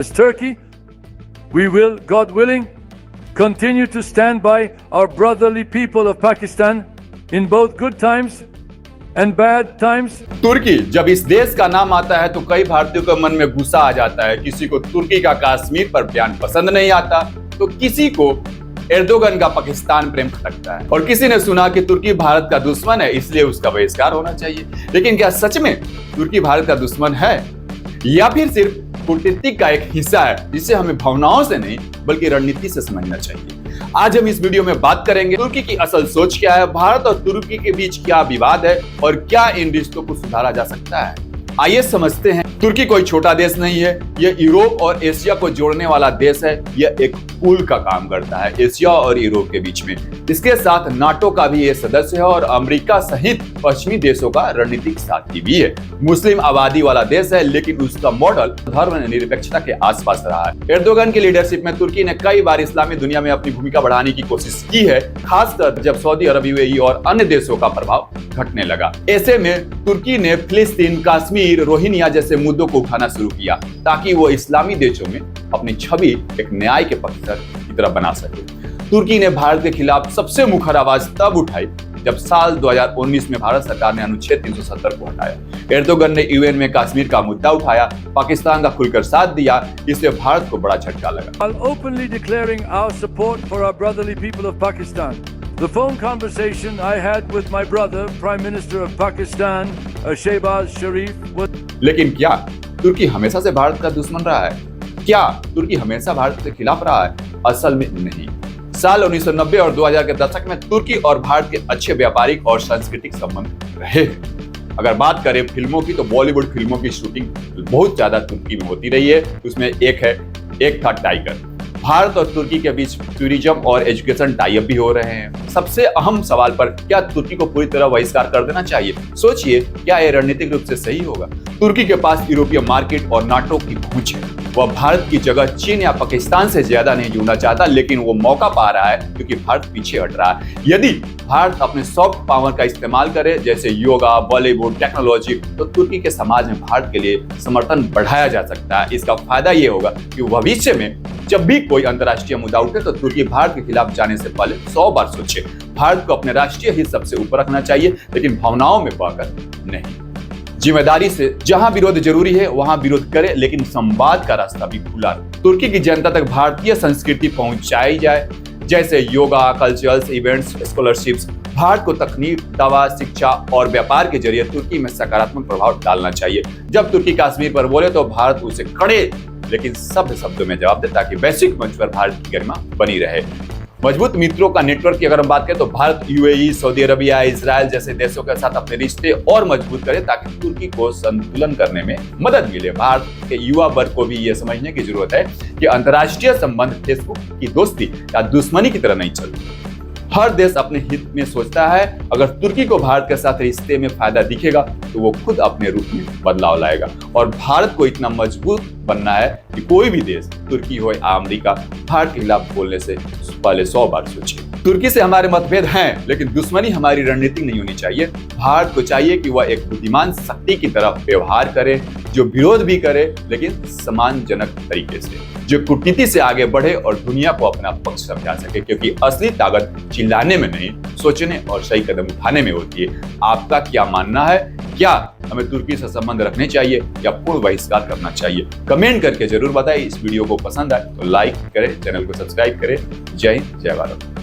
As Turkey, we will, God willing, continue to stand by our brotherly people of Pakistan in both good times and bad times. तुर्की जब इस देश का नाम आता है तो कई भारतीयों के मन में गुस्सा आ जाता है। किसी को तुर्की का कश्मीर पर बयान पसंद नहीं आता तो किसी को एर्दोगन का पाकिस्तान प्रेम खटकता है और किसी ने सुना कि तुर्की भारत का दुश्मन है इसलिए उसका बहिष्कार होना चाहिए। लेकिन क्या सच में तुर्की भारत का दुश्मन है या फिर सिर्फ कूटनीति का एक हिस्सा है जिसे हमें भावनाओं से नहीं बल्कि रणनीति से समझना चाहिए। आज हम इस वीडियो में बात करेंगे तुर्की की असल सोच क्या है, भारत और तुर्की के बीच क्या विवाद है और क्या इन रिश्तों को सुधारा जा सकता है। आइए समझते हैं। तुर्की कोई छोटा देश नहीं है, यह यूरोप और एशिया को जोड़ने वाला देश है। यह एक पुल का काम करता है एशिया और यूरोप के बीच में। इसके साथ नाटो का भी ये सदस्य है और अमेरिका सहित पश्चिमी देशों का रणनीतिक साथी भी है। मुस्लिम आबादी वाला देश है लेकिन उसका मॉडल धर्मनिरपेक्षता के आसपास रहा है। एर्दोगन की लीडरशिप में तुर्की ने कई बार इस्लामी दुनिया में अपनी भूमिका बढ़ाने की कोशिश की है, खासकर जब सऊदी अरब, यूएई और अन्य देशों का प्रभाव घटने लगा। ऐसे में तुर्की ने फिलिस्तीन, कश्मीर, रोहिंग्या जैसे मुद्दों को उठाना शुरू किया ताकि वो इस्लामी देशों में अपनी छवि एक न्याय के पक्षधर की तरह बना सके। तुर्की ने भारत के खिलाफ सबसे मुखर आवाज तब उठाई जब साल 2019 में भारत सरकार ने अनुच्छेद 370 को हटाया। एर्दोगन ने यूएन में कश्मीर का मुद्दा उठाया, पाकिस्तान का खुलकर साथ दिया, इससे भारत को बड़ा झटका लगा। While openly declaring our support for our brotherly people of Pakistan, the phone conversation I had with my brother, Prime Minister of Pakistan, Shehbaz Sharif, was. लेकिन क्या तुर्की हमेशा से भारत का दुश्मन रहा है? क्या तुर्की हमेशा भारत के खिलाफ रहा है? असल में नहीं। साल 1990 और 2000 के दशक में तुर्की और भारत के अच्छे व्यापारिक और सांस्कृतिक संबंध रहे हैं। अगर बात करें फिल्मों की तो बॉलीवुड फिल्मों की शूटिंग बहुत ज्यादा तुर्की में होती रही है। उसमें एक था टाइगर। भारत और तुर्की के बीच टूरिज्म और एजुकेशन टाई अप भी हो रहे हैं। सबसे अहम सवाल पर क्या तुर्की को पूरी तरह बहिष्कार कर देना चाहिए? सोचिए, क्या यह रणनीतिक रूप से सही होगा? तुर्की के पास यूरोपीय मार्केट और नाटो की पहुंच है। वह भारत की जगह चीन या पाकिस्तान से ज्यादा नहीं जुड़ना चाहता, लेकिन वो मौका पा रहा है क्योंकि भारत पीछे हट रहा है। यदि भारत अपने सॉफ्ट पावर का इस्तेमाल करे जैसे योगा, बॉलीवुड, टेक्नोलॉजी, तो तुर्की के समाज में भारत के लिए समर्थन बढ़ाया जा सकता है। इसका फायदा ये होगा कि भविष्य में जब भी कोई अंतर्राष्ट्रीय मुद्दा उठे तो तुर्की भारत के खिलाफ जाने से पहले 100 बार सोचे। भारत को अपने राष्ट्रीय हित सबसे ऊपर रखना चाहिए, लेकिन भावनाओं में बहकर नहीं। जिम्मेदारी से जहां विरोध जरूरी है वहां विरोध करे, लेकिन संवाद का रास्ता भी खुला है। तुर्की की जनता तक भारतीय संस्कृति पहुंचाई जाए, जैसे yoga, culturals, events, scholarships. Bharat को तकनीक, दवा, शिक्षा और व्यापार के जरिए तुर्की में सकारात्मक प्रभाव डालना चाहिए। जब तुर्की कश्मीर पर बोले तो भारत उसे कड़े लेकिन सभ्य शब्दों में जवाब दे ताकि वैश्विक मंच पर भारत की गरिमा बनी रहे। मजबूत मित्रों का नेटवर्क की अगर हम बात करें तो Bharat UAE, Saudi Arabia, Israel जैसे देशों के साथ अपने रिश्ते और मजबूत करे ताकि तुर्की को संतुलन करने में मदद मिले। भारत के युवा वर्ग को भी यह समझने की जरूरत है कि अंतर्राष्ट्रीय संबंध फेसबुक की दोस्ती या दुश्मनी की तरह नहीं चलती। हर देश अपने हित में सोचता है। अगर तुर्की को भारत के साथ रिश्ते में फायदा दिखेगा तो वो खुद अपने रूप में बदलाव लाएगा और भारत को इतना मजबूत बनना है कि कोई भी देश, तुर्की हो या अमेरिका, भारत के खिलाफ बोलने से पहले 100 बार सोचे। तुर्की से हमारे मतभेद हैं, लेकिन दुश्मनी हमारी रणनीति नहीं होनी चाहिए। भारत को चाहिए कि वह एक बुद्धिमान शक्ति की तरह व्यवहार करे, जो विरोध भी करे लेकिन सम्मानजनक तरीके से, जो कूटनीति से आगे बढ़े और दुनिया को अपना पक्ष समझा सके, क्योंकि असली ताकत चिल्लाने में नहीं, सोचने और सही कदम उठाने में होती है। आपका क्या मानना है? क्या हमें तुर्की से संबंध रखने चाहिए या पूर्ण बहिष्कार करना चाहिए? कमेंट करके जरूर बताइए। इस वीडियो को पसंद आए तो लाइक करें, चैनल को सब्सक्राइब करें। जय हिंद, जय भारत।